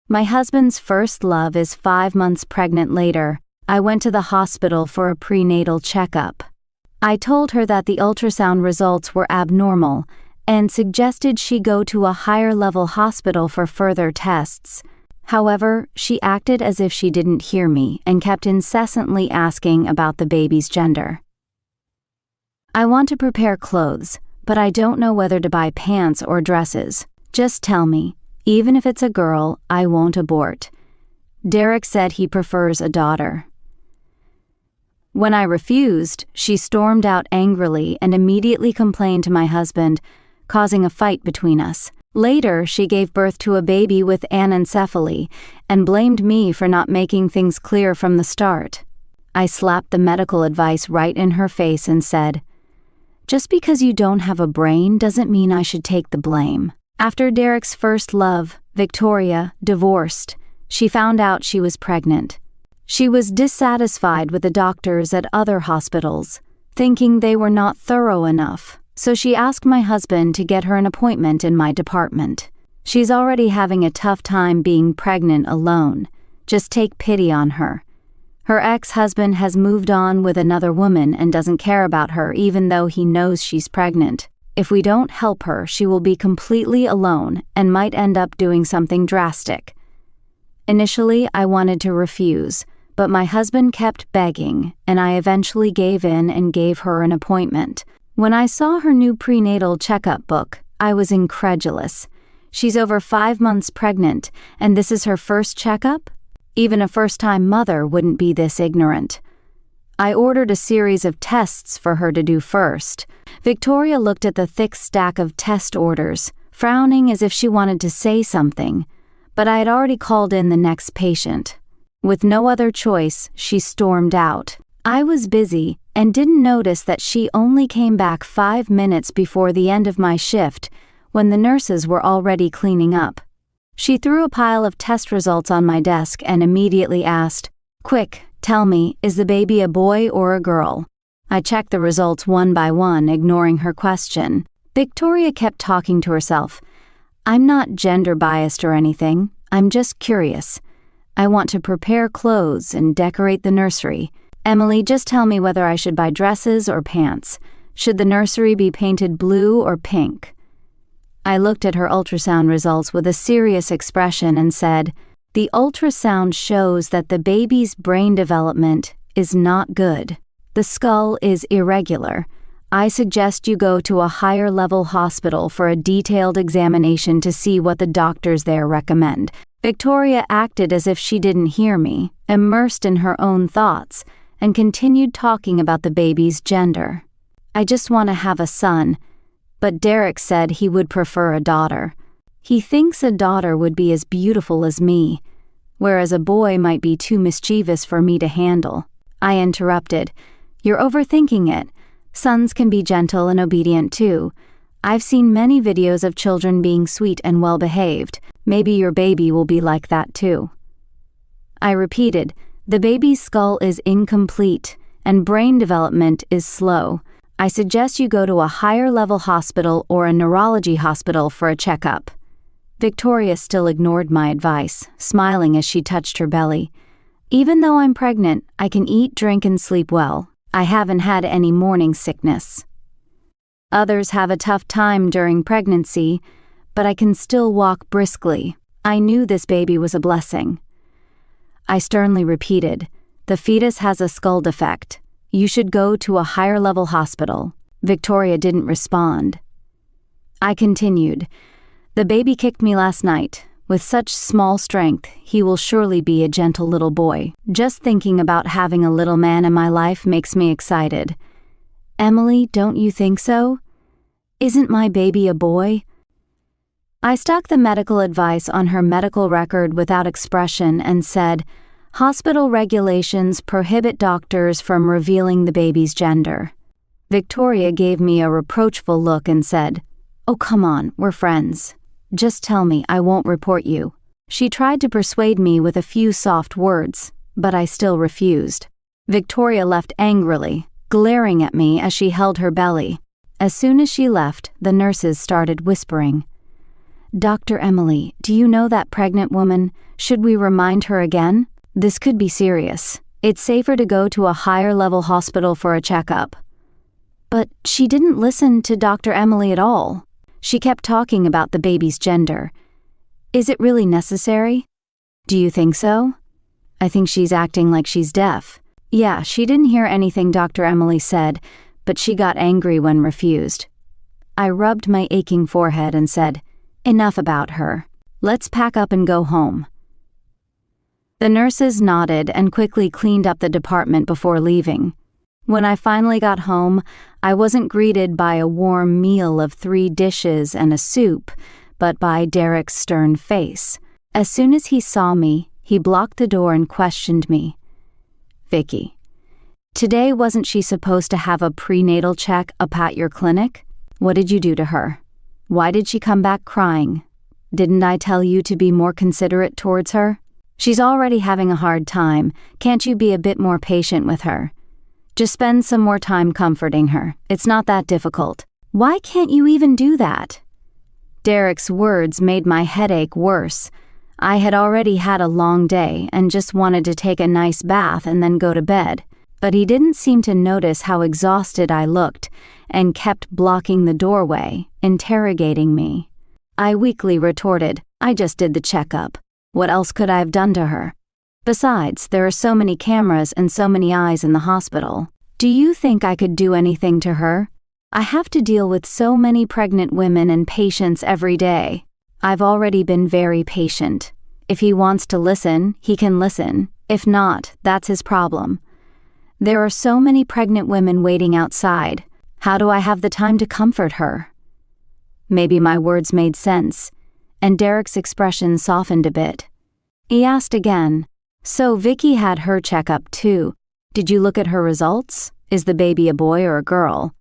My husband's first love is 5 months pregnant later. I went to the hospital for a prenatal checkup. I told her that the ultrasound results were abnormal and suggested she go to a higher-level hospital for further tests. However, she acted as if she didn't hear me and kept incessantly asking about the baby's gender. I want to prepare clothes, but I don't know whether to buy pants or dresses. Just tell me, even if it's a girl, I won't abort. Derek said he prefers a daughter. When I refused, she stormed out angrily and immediately complained to my husband, causing a fight between us. Later, she gave birth to a baby with anencephaly and blamed me for not making things clear from the start. I slapped the medical advice right in her face and said, "Just because you don't have a brain doesn't mean I should take the blame." After Derek's first love, Victoria, divorced, she found out she was pregnant. She was dissatisfied with the doctors at other hospitals, thinking they were not thorough enough, so she asked my husband to get her an appointment in my department. She's already having a tough time being pregnant alone. Just take pity on her. Her ex-husband has moved on with another woman and doesn't care about her even though he knows she's pregnant. If we don't help her, she will be completely alone and might end up doing something drastic. Initially, I wanted to refuse, but my husband kept begging, and I eventually gave in and gave her an appointment. When I saw her new prenatal checkup book, I was incredulous. She's over 5 months pregnant, and this is her first checkup? Even a first-time mother wouldn't be this ignorant. I ordered a series of tests for her to do first. Victoria looked at the thick stack of test orders, frowning as if she wanted to say something, but I had already called in the next patient. With no other choice, she stormed out. I was busy and didn't notice that she only came back 5 minutes before the end of my shift when the nurses were already cleaning up. She threw a pile of test results on my desk and immediately asked, "Quick, tell me, is the baby a boy or a girl?" I checked the results one by one, ignoring her question. Victoria kept talking to herself. "I'm not gender biased or anything. I'm just curious. I want to prepare clothes and decorate the nursery. Emily, just tell me whether I should buy dresses or pants. Should the nursery be painted blue or pink?" I looked at her ultrasound results with a serious expression and said, "The ultrasound shows that the baby's brain development is not good. The skull is irregular. I suggest you go to a higher-level hospital for a detailed examination to see what the doctors there recommend." Victoria acted as if she didn't hear me, immersed in her own thoughts, and continued talking about the baby's gender. "I just want to have a son, but Derek said he would prefer a daughter. He thinks a daughter would be as beautiful as me, whereas a boy might be too mischievous for me to handle." I interrupted, "You're overthinking it. Sons can be gentle and obedient too. I've seen many videos of children being sweet and well-behaved. Maybe your baby will be like that too." I repeated, "The baby's skull is incomplete and brain development is slow. I suggest you go to a higher-level hospital or a neurology hospital for a checkup." Victoria still ignored my advice, smiling as she touched her belly. "Even though I'm pregnant, I can eat, drink, and sleep well. I haven't had any morning sickness. Others have a tough time during pregnancy, but I can still walk briskly. I knew this baby was a blessing." I sternly repeated, "The fetus has a skull defect. You should go to a higher-level hospital." Victoria didn't respond. I continued, "The baby kicked me last night. With such small strength, he will surely be a gentle little boy. Just thinking about having a little man in my life makes me excited. Emily, don't you think so? Isn't my baby a boy?" I stuck the medical advice on her medical record without expression and said, "Hospital regulations prohibit doctors from revealing the baby's gender." Victoria gave me a reproachful look and said, "Oh, come on, we're friends. Just tell me, I won't report you." She tried to persuade me with a few soft words, but I still refused. Victoria left angrily, glaring at me as she held her belly. As soon as she left, the nurses started whispering. "Dr. Emily, do you know that pregnant woman? Should we remind her again? This could be serious. It's safer to go to a higher-level hospital for a checkup." But she didn't listen to Dr. Emily at all. She kept talking about the baby's gender. "Is it really necessary?" "Do you think so?" "I think she's acting like she's deaf." Yeah, she didn't hear anything Dr. Emily said, but she got angry when refused. I rubbed my aching forehead and said, "Enough about her. Let's pack up and go home." The nurses nodded and quickly cleaned up the department before leaving. When I finally got home, I wasn't greeted by a warm meal of 3 dishes and a soup, but by Derek's stern face. As soon as he saw me, he blocked the door and questioned me. "Vicky, today wasn't she supposed to have a prenatal check-up at your clinic? What did you do to her? Why did she come back crying? Didn't I tell you to be more considerate towards her? She's already having a hard time. Can't you be a bit more patient with her? Just spend some more time comforting her. It's not that difficult. Why can't you even do that?" Derek's words made my headache worse. I had already had a long day and just wanted to take a nice bath and then go to bed, but he didn't seem to notice how exhausted I looked and kept blocking the doorway, interrogating me. I weakly retorted, "I just did the checkup. What else could I have done to her? Besides, there are so many cameras and so many eyes in the hospital. Do you think I could do anything to her? I have to deal with so many pregnant women and patients every day. I've already been very patient. If he wants to listen, he can listen. If not, that's his problem. There are so many pregnant women waiting outside. How do I have the time to comfort her?" Maybe my words made sense, and Derek's expression softened a bit. He asked again, "So Vicky had her checkup too. Did you look at her results? Is the baby a boy or a girl?"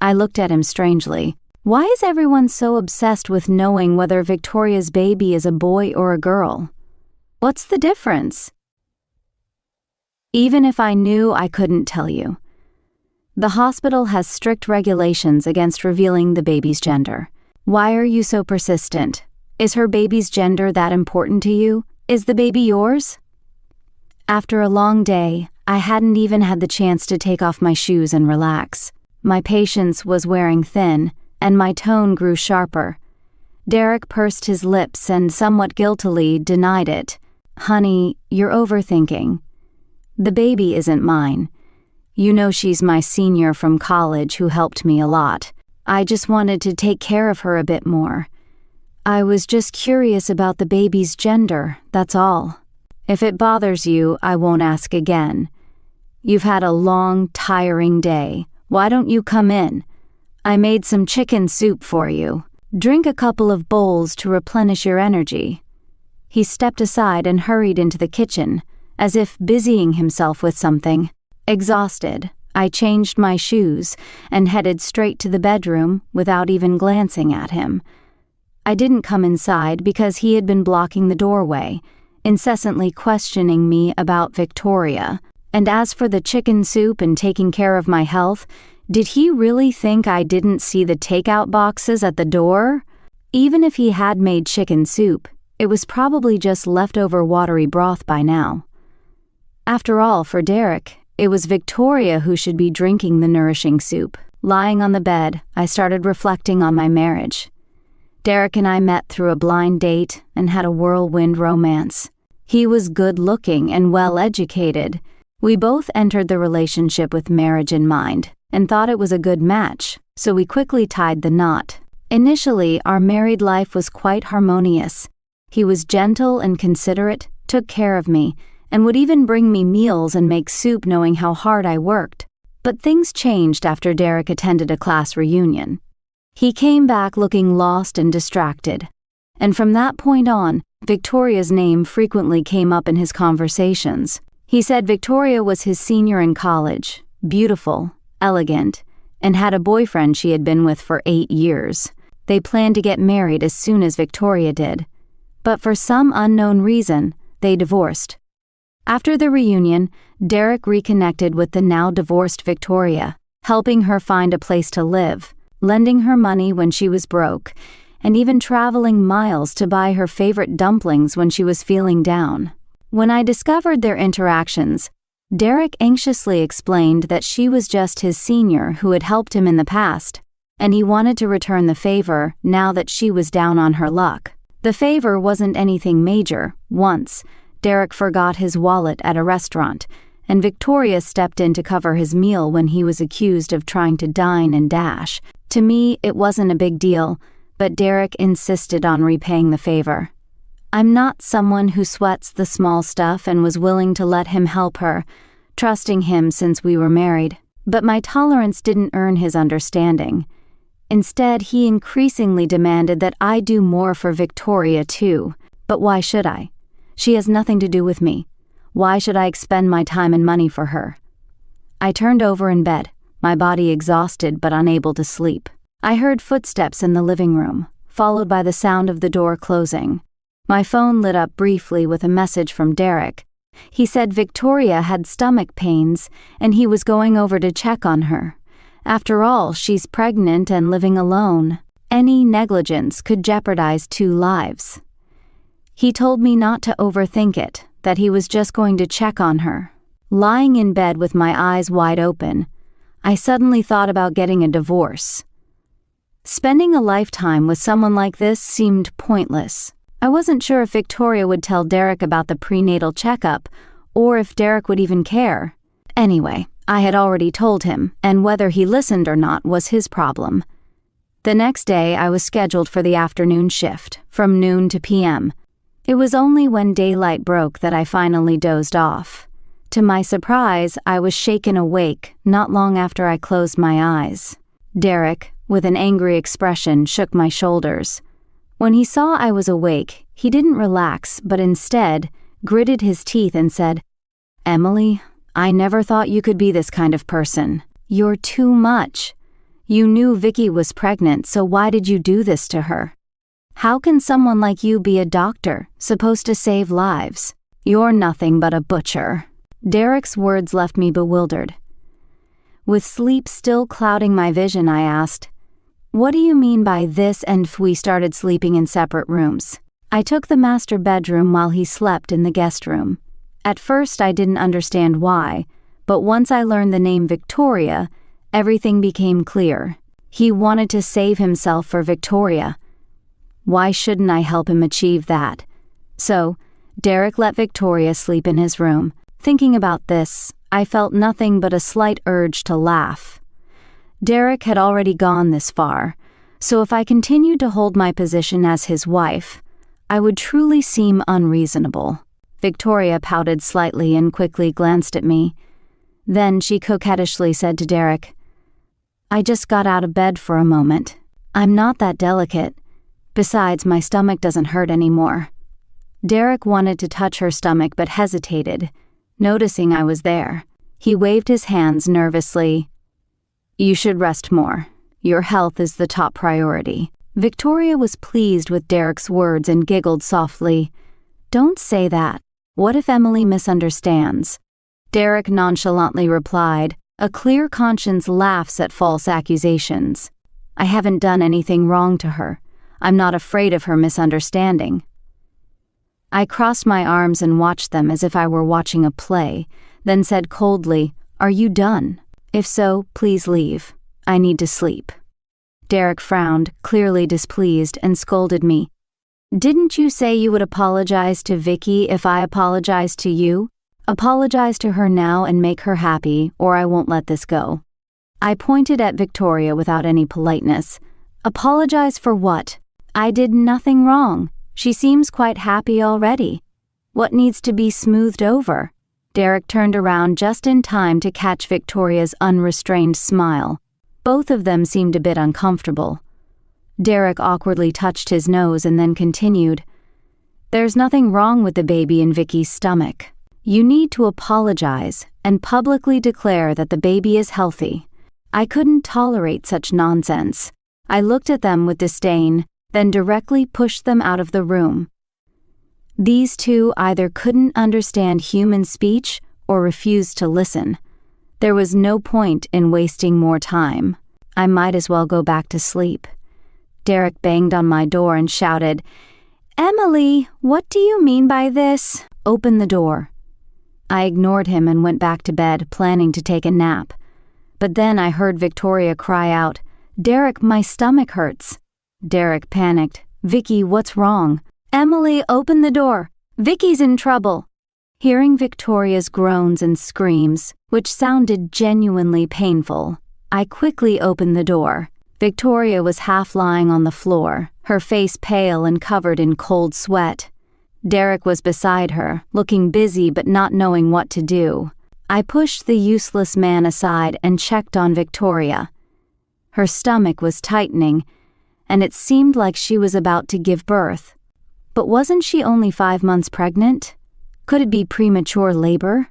I looked at him strangely. Why is everyone so obsessed with knowing whether Victoria's baby is a boy or a girl? What's the difference? Even if I knew, I couldn't tell you. The hospital has strict regulations against revealing the baby's gender. Why are you so persistent? Is her baby's gender that important to you? Is the baby yours? After a long day, I hadn't even had the chance to take off my shoes and relax. My patience was wearing thin, and my tone grew sharper. Derek pursed his lips and somewhat guiltily denied it. "Honey, you're overthinking. The baby isn't mine. You know she's my senior from college who helped me a lot. I just wanted to take care of her a bit more. I was just curious about the baby's gender, that's all. If it bothers you, I won't ask again. You've had a long, tiring day. Why don't you come in? I made some chicken soup for you. Drink a couple of bowls to replenish your energy." He stepped aside and hurried into the kitchen, as if busying himself with something. Exhausted, I changed my shoes and headed straight to the bedroom without even glancing at him. I didn't come inside because he had been blocking the doorway, incessantly questioning me about Victoria. And as for the chicken soup and taking care of my health, did he really think I didn't see the takeout boxes at the door? Even if he had made chicken soup, it was probably just leftover watery broth by now. After all, for Derek, it was Victoria who should be drinking the nourishing soup. Lying on the bed, I started reflecting on my marriage. Derek and I met through a blind date and had a whirlwind romance. He was good-looking and well-educated. We both entered the relationship with marriage in mind and thought it was a good match, so we quickly tied the knot. Initially, our married life was quite harmonious. He was gentle and considerate, took care of me, and would even bring me meals and make soup knowing how hard I worked. But things changed after Derek attended a class reunion. He came back looking lost and distracted, and from that point on, Victoria's name frequently came up in his conversations. He said Victoria was his senior in college, beautiful, elegant, and had a boyfriend she had been with for 8 years. They planned to get married as soon as Victoria did, but for some unknown reason, they divorced. After the reunion, Derek reconnected with the now divorced Victoria, helping her find a place to live, lending her money when she was broke, and even traveling miles to buy her favorite dumplings when she was feeling down. When I discovered their interactions, Derek anxiously explained that she was just his senior who had helped him in the past, and he wanted to return the favor now that she was down on her luck. The favor wasn't anything major. Once, Derek forgot his wallet at a restaurant, and Victoria stepped in to cover his meal when he was accused of trying to dine and dash. To me, it wasn't a big deal, but Derek insisted on repaying the favor. I'm not someone who sweats the small stuff and was willing to let him help her, trusting him since we were married. But my tolerance didn't earn his understanding. Instead, he increasingly demanded that I do more for Victoria too. But why should I? She has nothing to do with me. Why should I expend my time and money for her? I turned over in bed, my body exhausted but unable to sleep. I heard footsteps in the living room, followed by the sound of the door closing. My phone lit up briefly with a message from Derek. He said Victoria had stomach pains and he was going over to check on her. After all, she's pregnant and living alone. Any negligence could jeopardize 2 lives. He told me not to overthink it, that he was just going to check on her. Lying in bed with my eyes wide open, I suddenly thought about getting a divorce. Spending a lifetime with someone like this seemed pointless. I wasn't sure if Victoria would tell Derek about the prenatal checkup, or if Derek would even care. Anyway, I had already told him, and whether he listened or not was his problem. The next day, I was scheduled for the afternoon shift, from noon to p.m. It was only when daylight broke that I finally dozed off. To my surprise, I was shaken awake not long after I closed my eyes. Derek, with an angry expression, shook my shoulders. When he saw I was awake, he didn't relax, but instead gritted his teeth and said, "Emily, I never thought you could be this kind of person. You're too much. You knew Vicky was pregnant, so why did you do this to her? How can someone like you be a doctor, supposed to save lives? You're nothing but a butcher." Derek's words left me bewildered. With sleep still clouding my vision, I asked, "What do you mean by this and we started sleeping in separate rooms?" I took the master bedroom while he slept in the guest room. At first I didn't understand why, but once I learned the name Victoria, everything became clear. He wanted to save himself for Victoria. Why shouldn't I help him achieve that? So, Derek let Victoria sleep in his room. Thinking about this, I felt nothing but a slight urge to laugh. Derek had already gone this far, so if I continued to hold my position as his wife, I would truly seem unreasonable. Victoria pouted slightly and quickly glanced at me. Then she coquettishly said to Derek, "I just got out of bed for a moment. I'm not that delicate. Besides, my stomach doesn't hurt anymore." Derek wanted to touch her stomach but hesitated, noticing I was there. He waved his hands nervously. "You should rest more. Your health is the top priority." Victoria was pleased with Derek's words and giggled softly. "Don't say that. What if Emily misunderstands?" Derek nonchalantly replied, "A clear conscience laughs at false accusations. I haven't done anything wrong to her. I'm not afraid of her misunderstanding." I crossed my arms and watched them as if I were watching a play, then said coldly, "Are you done? If so, please leave. I need to sleep." Derek frowned, clearly displeased, and scolded me. "Didn't you say you would apologize to Vicky if I apologized to you? Apologize to her now and make her happy, or I won't let this go." I pointed at Victoria without any politeness. "Apologize for what? I did nothing wrong. She seems quite happy already. What needs to be smoothed over?" Derek turned around just in time to catch Victoria's unrestrained smile. Both of them seemed a bit uncomfortable. Derek awkwardly touched his nose and then continued, "There's nothing wrong with the baby in Vicky's stomach. You need to apologize and publicly declare that the baby is healthy." I couldn't tolerate such nonsense. I looked at them with disdain, then directly pushed them out of the room. These two either couldn't understand human speech or refused to listen. There was no point in wasting more time. I might as well go back to sleep. Derek banged on my door and shouted, "Emily, what do you mean by this? Open the door." I ignored him and went back to bed, planning to take a nap. But then I heard Victoria cry out, "Derek, my stomach hurts." Derek panicked. "Vicky, what's wrong?" "Emily, open the door. Vicky's in trouble." Hearing Victoria's groans and screams, which sounded genuinely painful, I quickly opened the door. Victoria was half lying on the floor, her face pale and covered in cold sweat. Derek was beside her, looking busy but not knowing what to do. I pushed the useless man aside and checked on Victoria. Her stomach was tightening, and it seemed like she was about to give birth. But wasn't she only 5 months pregnant? Could it be premature labor?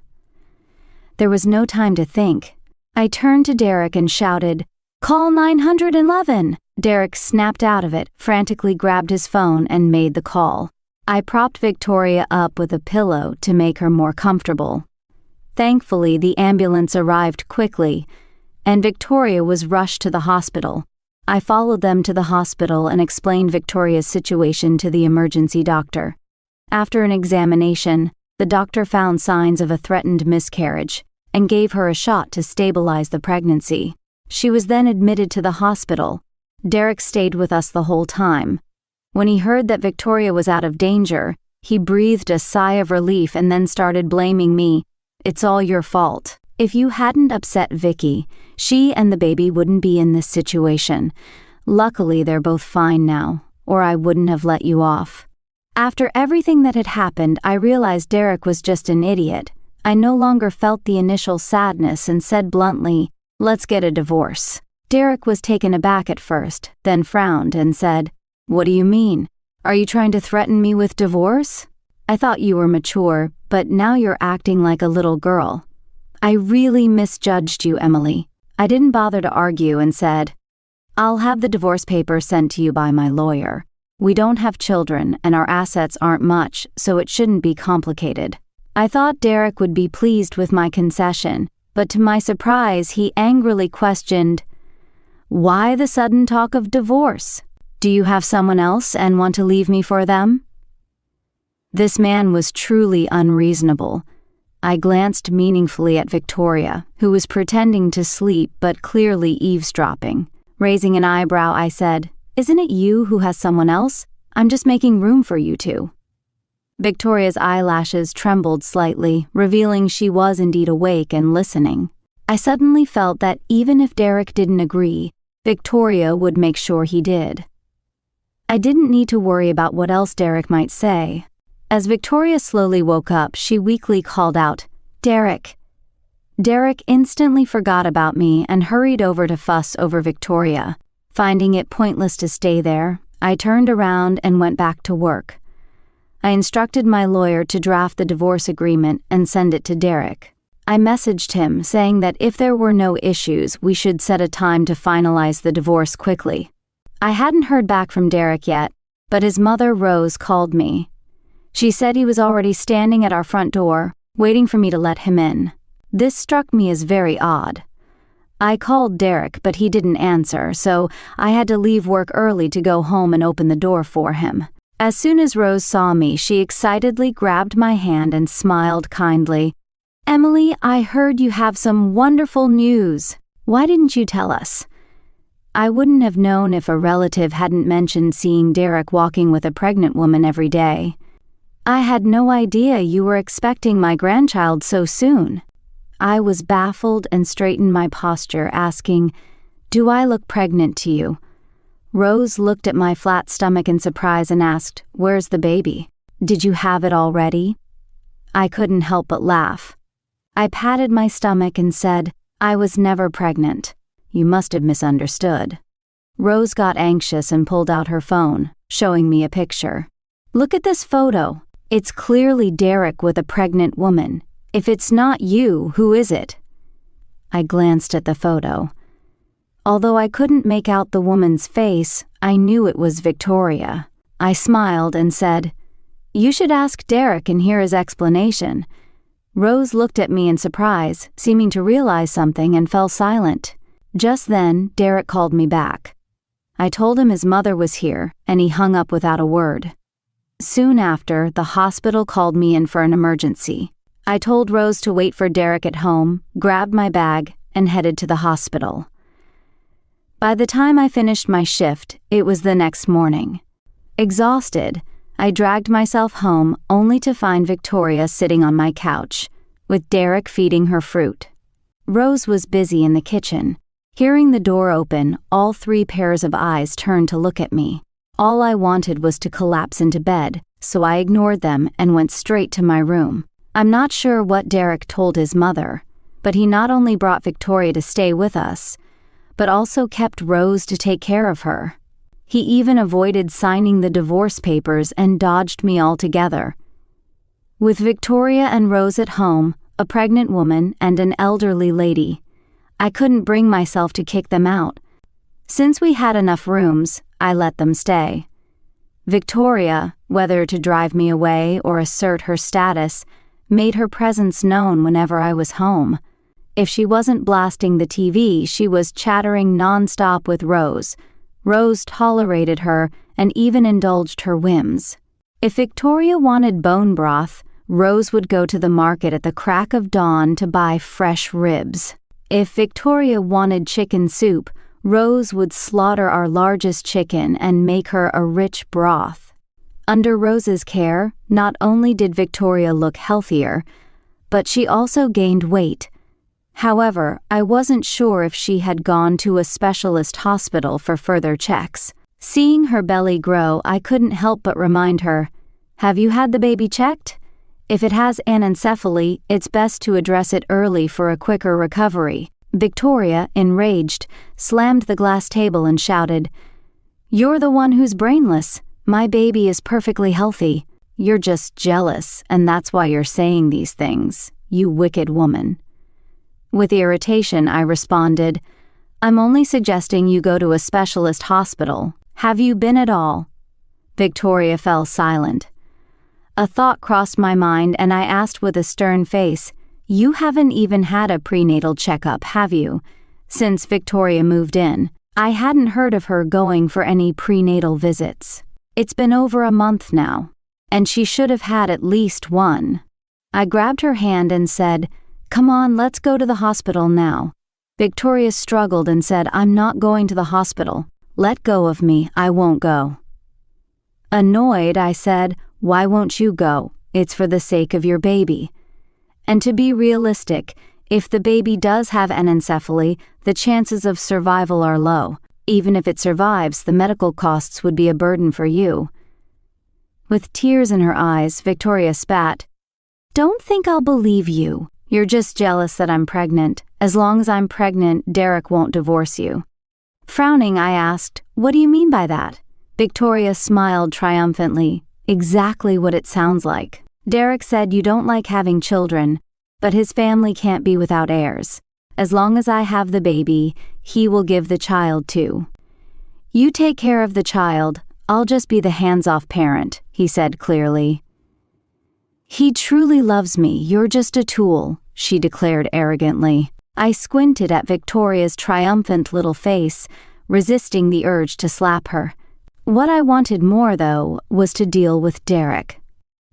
There was no time to think. I turned to Derek and shouted, "Call 911!" Derek snapped out of it, frantically grabbed his phone, and made the call. I propped Victoria up with a pillow to make her more comfortable. Thankfully, the ambulance arrived quickly, and Victoria was rushed to the hospital. I followed them to the hospital and explained Victoria's situation to the emergency doctor. After an examination, the doctor found signs of a threatened miscarriage and gave her a shot to stabilize the pregnancy. She was then admitted to the hospital. Derek stayed with us the whole time. When he heard that Victoria was out of danger, he breathed a sigh of relief and then started blaming me. "It's all your fault. If you hadn't upset Vicky, she and the baby wouldn't be in this situation. Luckily, they're both fine now, or I wouldn't have let you off." After everything that had happened, I realized Derek was just an idiot. I no longer felt the initial sadness and said bluntly, "Let's get a divorce." Derek was taken aback at first, then frowned and said, "What do you mean? Are you trying to threaten me with divorce? I thought you were mature, but now you're acting like a little girl." "I really misjudged you, Emily." I didn't bother to argue and said, "I'll have the divorce papers sent to you by my lawyer. We don't have children and our assets aren't much, so it shouldn't be complicated." I thought Derek would be pleased with my concession, but to my surprise, he angrily questioned, "Why the sudden talk of divorce? Do you have someone else and want to leave me for them?" This man was truly unreasonable. I glanced meaningfully at Victoria, who was pretending to sleep but clearly eavesdropping. Raising an eyebrow, I said, "Isn't it you who has someone else? I'm just making room for you two." Victoria's eyelashes trembled slightly, revealing she was indeed awake and listening. I suddenly felt that even if Derek didn't agree, Victoria would make sure he did. I didn't need to worry about what else Derek might say. As Victoria slowly woke up, she weakly called out, "Derek." Derek instantly forgot about me and hurried over to fuss over Victoria. Finding it pointless to stay there, I turned around and went back to work. I instructed my lawyer to draft the divorce agreement and send it to Derek. I messaged him saying that if there were no issues, we should set a time to finalize the divorce quickly. I hadn't heard back from Derek yet, but his mother, Rose, called me. She said he was already standing at our front door, waiting for me to let him in. This struck me as very odd. I called Derek, but he didn't answer, so I had to leave work early to go home and open the door for him. As soon as Rose saw me, she excitedly grabbed my hand and smiled kindly. "Emily, I heard you have some wonderful news. Why didn't you tell us?" I wouldn't have known if a relative hadn't mentioned seeing Derek walking with a pregnant woman every day. "I had no idea you were expecting my grandchild so soon." I was baffled and straightened my posture, asking, "Do I look pregnant to you?" Rose looked at my flat stomach in surprise and asked, "Where's the baby? Did you have it already?" I couldn't help but laugh. I patted my stomach and said, "I was never pregnant. You must have misunderstood." Rose got anxious and pulled out her phone, showing me a picture. "Look at this photo. It's clearly Derek with a pregnant woman. If it's not you, who is it?" I glanced at the photo. Although I couldn't make out the woman's face, I knew it was Victoria. I smiled and said, "You should ask Derek and hear his explanation." Rose looked at me in surprise, seeming to realize something, and fell silent. Just then, Derek called me back. I told him his mother was here, and he hung up without a word. Soon after, the hospital called me in for an emergency. I told Rose to wait for Derek at home, grabbed my bag, and headed to the hospital. By the time I finished my shift, it was the next morning. Exhausted, I dragged myself home only to find Victoria sitting on my couch, with Derek feeding her fruit. Rose was busy in the kitchen. Hearing the door open, all 3 pairs of eyes turned to look at me. All I wanted was to collapse into bed, so I ignored them and went straight to my room. I'm not sure what Derek told his mother, but he not only brought Victoria to stay with us, but also kept Rose to take care of her. He even avoided signing the divorce papers and dodged me altogether. With Victoria and Rose at home, a pregnant woman and an elderly lady, I couldn't bring myself to kick them out. Since we had enough rooms, I let them stay. Victoria, whether to drive me away or assert her status, made her presence known whenever I was home. If she wasn't blasting the TV, she was chattering nonstop with Rose. Rose tolerated her and even indulged her whims. If Victoria wanted bone broth, Rose would go to the market at the crack of dawn to buy fresh ribs. If Victoria wanted chicken soup, Rose would slaughter our largest chicken and make her a rich broth. Under Rose's care, not only did Victoria look healthier, but she also gained weight. However, I wasn't sure if she had gone to a specialist hospital for further checks. Seeing her belly grow, I couldn't help but remind her, "Have you had the baby checked? If it has anencephaly, it's best to address it early for a quicker recovery." Victoria, enraged, slammed the glass table and shouted, "You're the one who's brainless. My baby is perfectly healthy. You're just jealous, and that's why you're saying these things, you wicked woman." With irritation, I responded, "I'm only suggesting you go to a specialist hospital. Have you been at all?" Victoria fell silent. A thought crossed my mind, and I asked with a stern face, "You haven't even had a prenatal checkup, have you?" Since Victoria moved in, I hadn't heard of her going for any prenatal visits. It's been over a month now, and she should have had at least one. I grabbed her hand and said, "Come on, let's go to the hospital now." Victoria struggled and said, "I'm not going to the hospital. Let go of me, I won't go." Annoyed, I said, "Why won't you go? It's for the sake of your baby." And to be realistic, if the baby does have anencephaly, the chances of survival are low. Even if it survives, the medical costs would be a burden for you. With tears in her eyes, Victoria spat, "Don't think I'll believe you. You're just jealous that I'm pregnant. As long as I'm pregnant, Derek won't divorce you." Frowning, I asked, "What do you mean by that?" Victoria smiled triumphantly. "Exactly what it sounds like. Derek said you don't like having children, but his family can't be without heirs. As long as I have the baby, he will give the child too. You take care of the child, I'll just be the hands-off parent," he said clearly. "He truly loves me, you're just a tool," she declared arrogantly. I squinted at Victoria's triumphant little face, resisting the urge to slap her. What I wanted more, though, was to deal with Derek.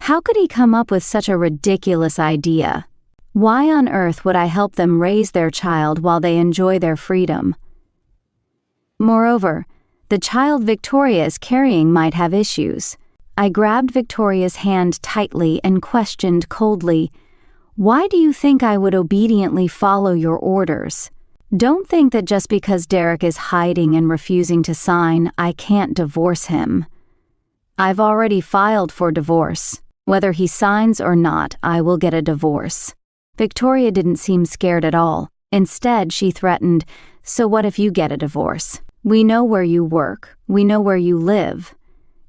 How could he come up with such a ridiculous idea? Why on earth would I help them raise their child while they enjoy their freedom? Moreover, the child Victoria is carrying might have issues. I grabbed Victoria's hand tightly and questioned coldly, "Why do you think I would obediently follow your orders? Don't think that just because Derek is hiding and refusing to sign, I can't divorce him. I've already filed for divorce. Whether he signs or not, I will get a divorce." Victoria didn't seem scared at all. Instead, she threatened, "So what if you get a divorce? We know where you work. We know where you live.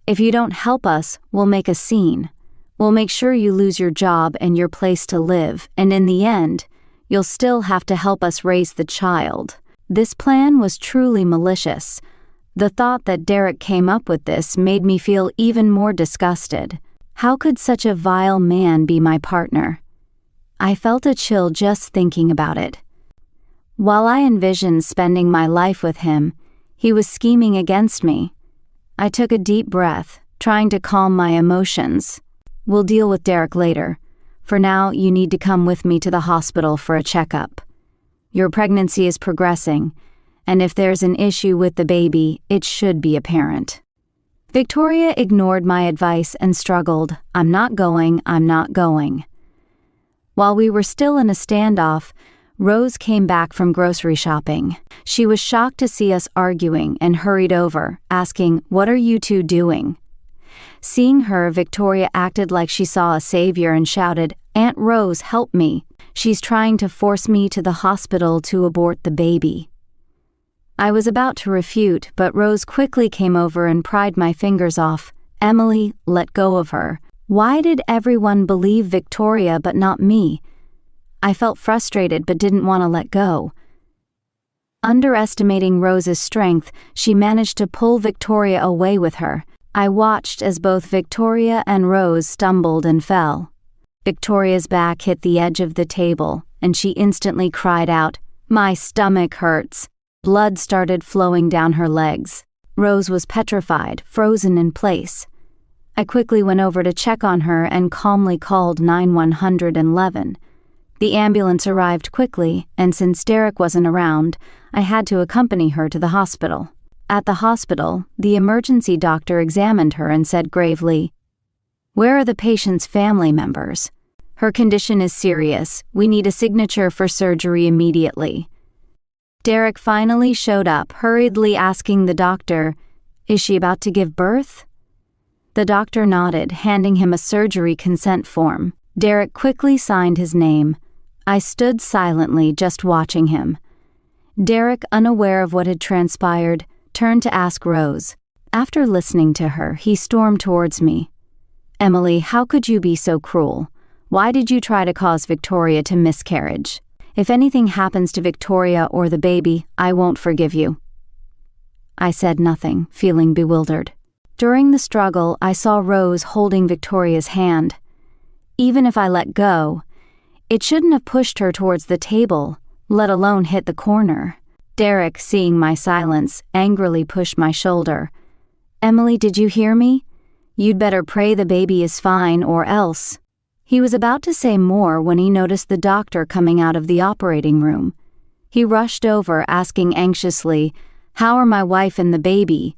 If you don't help us, we'll make a scene. We'll make sure you lose your job and your place to live, and in the end, you'll still have to help us raise the child." This plan was truly malicious. The thought that Derek came up with this made me feel even more disgusted. How could such a vile man be my partner? I felt a chill just thinking about it. While I envisioned spending my life with him, He was scheming against me. I took a deep breath, trying to calm my emotions. We'll deal with Derek later. For now, you need to come with me to the hospital for a checkup. Your pregnancy is progressing, and if there's an issue with the baby, it should be apparent. Victoria ignored my advice and struggled, I'm not going. While we were still in a standoff, Rose came back from grocery shopping. She was shocked to see us arguing and hurried over, asking, "What are you two doing?" Seeing her, Victoria acted like she saw a savior and shouted, "Aunt Rose, help me. She's trying to force me to the hospital to abort the baby." I was about to refute, but Rose quickly came over and pried my fingers off. "Emily, let go of her. Why did everyone believe Victoria but not me?" I felt frustrated but didn't want to let go. Underestimating Rose's strength, she managed to pull Victoria away with her. I watched as both Victoria and Rose stumbled and fell. Victoria's back hit the edge of the table, and she instantly cried out, "My stomach hurts." Blood started flowing down her legs. Rose was petrified, frozen in place. I quickly went over to check on her and calmly called 911. The ambulance arrived quickly, and since Derek wasn't around, I had to accompany her to the hospital. At the hospital, the emergency doctor examined her and said gravely, "Where are the patient's family members? Her condition is serious. We need a signature for surgery immediately." Derek finally showed up, hurriedly asking the doctor, "Is she about to give birth?" The doctor nodded, handing him a surgery consent form. Derek quickly signed his name. I stood silently, just watching him. Derek, unaware of what had transpired, turned to ask Rose. After listening to her, he stormed towards me. "Emily, how could you be so cruel? Why did you try to cause Victoria to miscarriage? If anything happens to Victoria or the baby, I won't forgive you." I said nothing, feeling bewildered. During the struggle, I saw Rose holding Victoria's hand. Even if I let go, it shouldn't have pushed her towards the table, let alone hit the corner. Derek, seeing my silence, angrily pushed my shoulder. "Emily, did you hear me? You'd better pray the baby is fine or else." He was about to say more when he noticed the doctor coming out of the operating room. He rushed over, asking anxiously, "How are my wife and the baby?"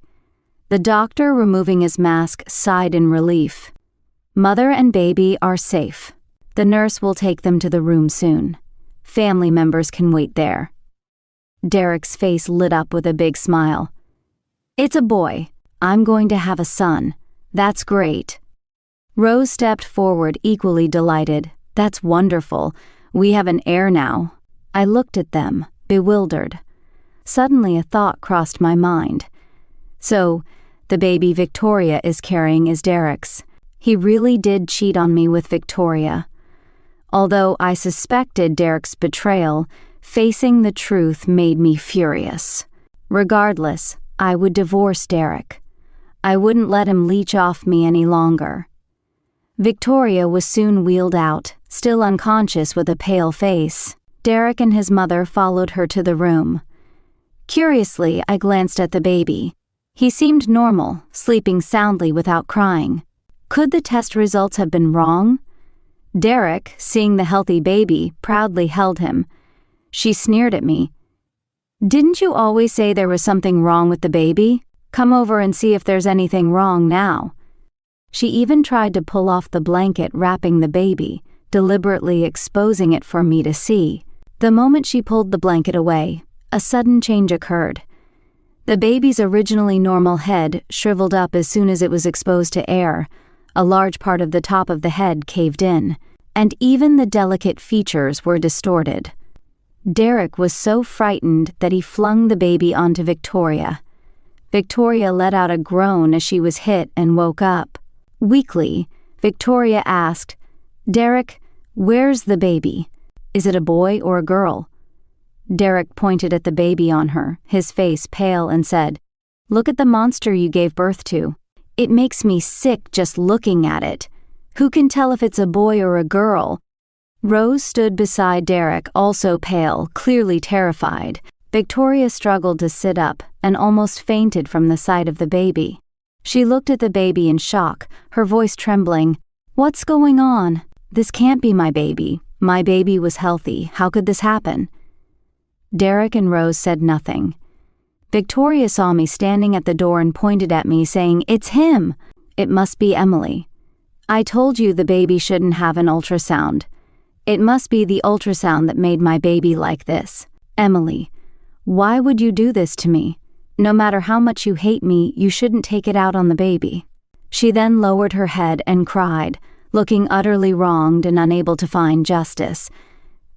The doctor, removing his mask, sighed in relief. "Mother and baby are safe. The nurse will take them to the room soon. Family members can wait there." Derek's face lit up with a big smile. "It's a boy. I'm going to have a son. That's great." Rose stepped forward, equally delighted. "That's wonderful. We have an heir now." I looked at them, bewildered. Suddenly a thought crossed my mind. So, the baby Victoria is carrying is Derek's. He really did cheat on me with Victoria. Although I suspected Derek's betrayal, facing the truth made me furious. Regardless, I would divorce Derek. I wouldn't let him leech off me any longer. Victoria was soon wheeled out, still unconscious with a pale face. Derek and his mother followed her to the room. Curiously, I glanced at the baby. He seemed normal, sleeping soundly without crying. Could the test results have been wrong? Derek, seeing the healthy baby, proudly held him. She sneered at me. "Didn't you always say there was something wrong with the baby? Come over and see if there's anything wrong now." She even tried to pull off the blanket wrapping the baby, deliberately exposing it for me to see. The moment she pulled the blanket away, a sudden change occurred. The baby's originally normal head shriveled up as soon as it was exposed to air. A large part of the top of the head caved in, and even the delicate features were distorted. Derek was so frightened that he flung the baby onto Victoria. Victoria let out a groan as she was hit and woke up. Weakly, Victoria asked, "Derek, where's the baby? Is it a boy or a girl?" Derek pointed at the baby on her, his face pale, and said, "Look at the monster you gave birth to. It makes me sick just looking at it. Who can tell if it's a boy or a girl?" Rose stood beside Derek, also pale, clearly terrified. Victoria struggled to sit up and almost fainted from the sight of the baby. She looked at the baby in shock, her voice trembling. "What's going on? This can't be my baby. My baby was healthy. How could this happen?" Derek and Rose said nothing. Victoria saw me standing at the door and pointed at me, saying, "It's him! It must be Emily. I told you the baby shouldn't have an ultrasound. It must be the ultrasound that made my baby like this. Emily, why would you do this to me? No matter how much you hate me, you shouldn't take it out on the baby." She then lowered her head and cried, looking utterly wronged and unable to find justice.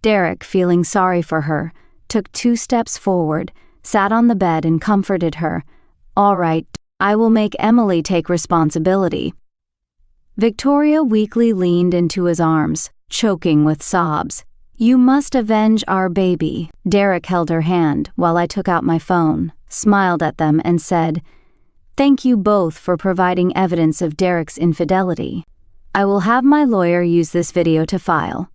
Derek, feeling sorry for her, took 2 steps forward, sat on the bed and comforted her. "All right, I will make Emily take responsibility." Victoria weakly leaned into his arms, choking with sobs. "You must avenge our baby." Derek held her hand while I took out my phone, smiled at them and said, "Thank you both for providing evidence of Derek's infidelity. I will have my lawyer use this video to file.